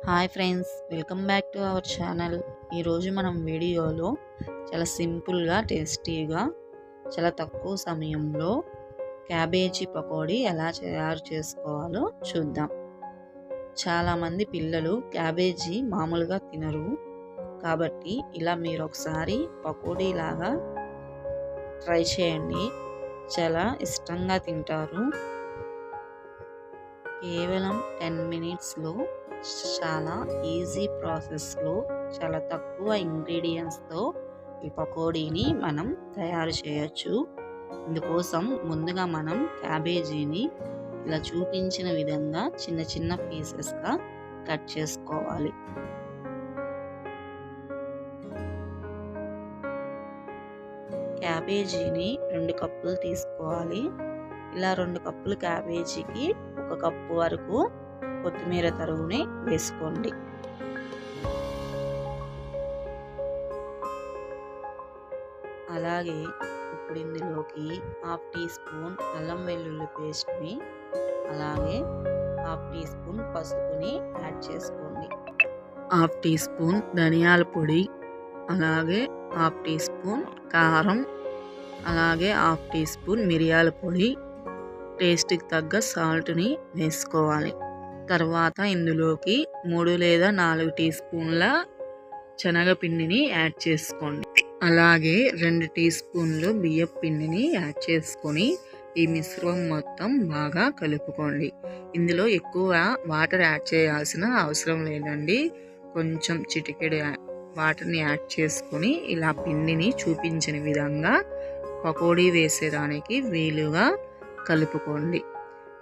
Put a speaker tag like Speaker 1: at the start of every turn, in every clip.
Speaker 1: Hi friends, welcome back to our channel. ఈరోజు మనం వీడియోలో చాలా సింపుల్గా టేస్టీగా చాలా తక్కువ సమయంలో క్యాబేజీ పకోడీ ఎలా తయారు చేసుకోవాలో చూద్దాం. చాలామంది పిల్లలు క్యాబేజీ మామూలుగా తినరు, కాబట్టి ఇలా మీరు ఒకసారి పకోడీ లాగా ట్రై చేయండి. చాలా ఇష్టంగా తింటారు. కేవలం 10 మినిట్స్లో చాలా ఈజీ ప్రాసెస్లో చాలా తక్కువ ఇంగ్రీడియంట్స్తో ఈ పకోడీని మనం తయారు చేయొచ్చు. ఇందుకోసం ముందుగా మనం క్యాబేజీని ఇలా చూపించిన విధంగా చిన్న చిన్న పీసెస్గా కట్ చేసుకోవాలి. క్యాబేజీని 2 కప్పులు తీసుకోవాలి. ఇలా 2 కప్పులు క్యాబేజీకి 1 కప్పు వరకు కొత్తిమీర తరుగుని వేసుకోండి. అలాగే ఇప్పుడు ఇందులోకి 1/2 టీ స్పూన్ అల్లం వెల్లుల్లి పేస్ట్ని, అలాగే 1/2 టీ స్పూన్ పసుపుని యాడ్ చేసుకోండి. 1/2 టీ స్పూన్ ధనియాల పొడి, అలాగే 1/2 టీ స్పూన్ కారం, అలాగే 1/2 టీ స్పూన్ మిరియాల పొడి, టేస్ట్కి తగ్గ సాల్ట్ని వేసుకోవాలి. తర్వాత ఇందులోకి 3 లేదా 4 టీ స్పూన్ల శనగపిండిని యాడ్ చేసుకోండి. అలాగే 2 టీ స్పూన్లు బియ్యం పిండిని యాడ్ చేసుకొని ఈ మిశ్రమం మొత్తం బాగా కలుపుకోండి. ఇందులో ఎక్కువ వాటర్ యాడ్ చేయాల్సిన అవసరం లేదండి. కొంచెం చిటికెడు వాటర్ని యాడ్ చేసుకొని ఇలా పిండిని చూపించిన విధంగా పకోడీ వేసేదానికి వీలుగా కలుపుకోండి.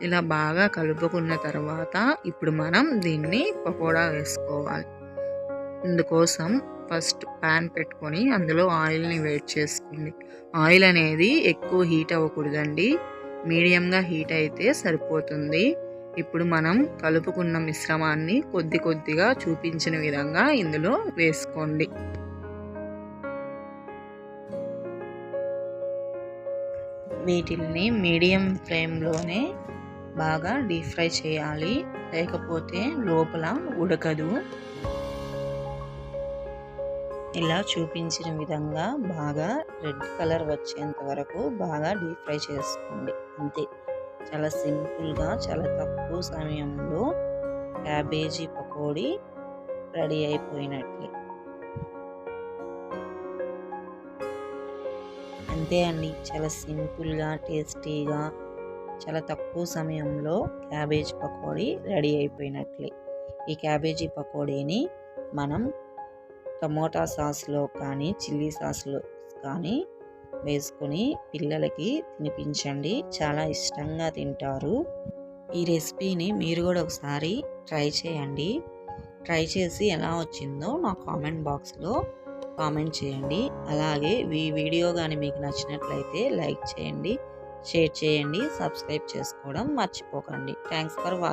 Speaker 1: ఇలా బాగా కలుపుకున్న తర్వాత ఇప్పుడు మనం దీన్ని పకోడా వేసుకోవాలి. ఇందుకోసం ఫస్ట్ ప్యాన్ పెట్టుకొని అందులో ఆయిల్ని వేడి చేసుకోండి. ఆయిల్ అనేది ఎక్కువ హీట్ అవ్వకూడదండి, మీడియంగా హీట్ అయితే సరిపోతుంది. ఇప్పుడు మనం కలుపుకున్న మిశ్రమాన్ని కొద్ది కొద్దిగా చూపించిన విధంగా ఇందులో వేసుకోండి. వీటిల్ని మీడియం ఫ్లేమ్లోనే బాగా డీప్ ఫ్రై చేయాలి, లేకపోతే లోపల ఉడకదు. ఇలా చూపించిన విధంగా బాగా రెడ్ కలర్ వచ్చేంత వరకు బాగా డీప్ ఫ్రై చేసుకోండి. అంతే, చాలా సింపుల్గా చాలా తక్కువ సమయంలో క్యాబేజీ పకోడీ రెడీ అయిపోయినట్లే. అంతే అండి, చాలా సింపుల్గా టేస్టీగా చాలా తక్కువ సమయంలో క్యాబేజీ పకోడీ రెడీ అయిపోయినట్లే. ఈ క్యాబేజీ పకోడీని మనం టమోటా సాస్లో కానీ చిల్లీ సాస్లో కానీ వేసుకొని పిల్లలకి తినిపించండి, చాలా ఇష్టంగా తింటారు. ఈ రెసిపీని మీరు కూడా ఒకసారి ట్రై చేయండి. ట్రై చేసి ఎలా వచ్చిందో నా కామెంట్ బాక్స్లో కామెంట్ చేయండి. అలాగే ఈ వీడియో కానీ మీకు నచ్చినట్లయితే లైక్ చేయండి, షేర్ చేయండి, సబ్స్క్రైబ్ చేసుకోవడం మర్చిపోకండి. Thanks for watching.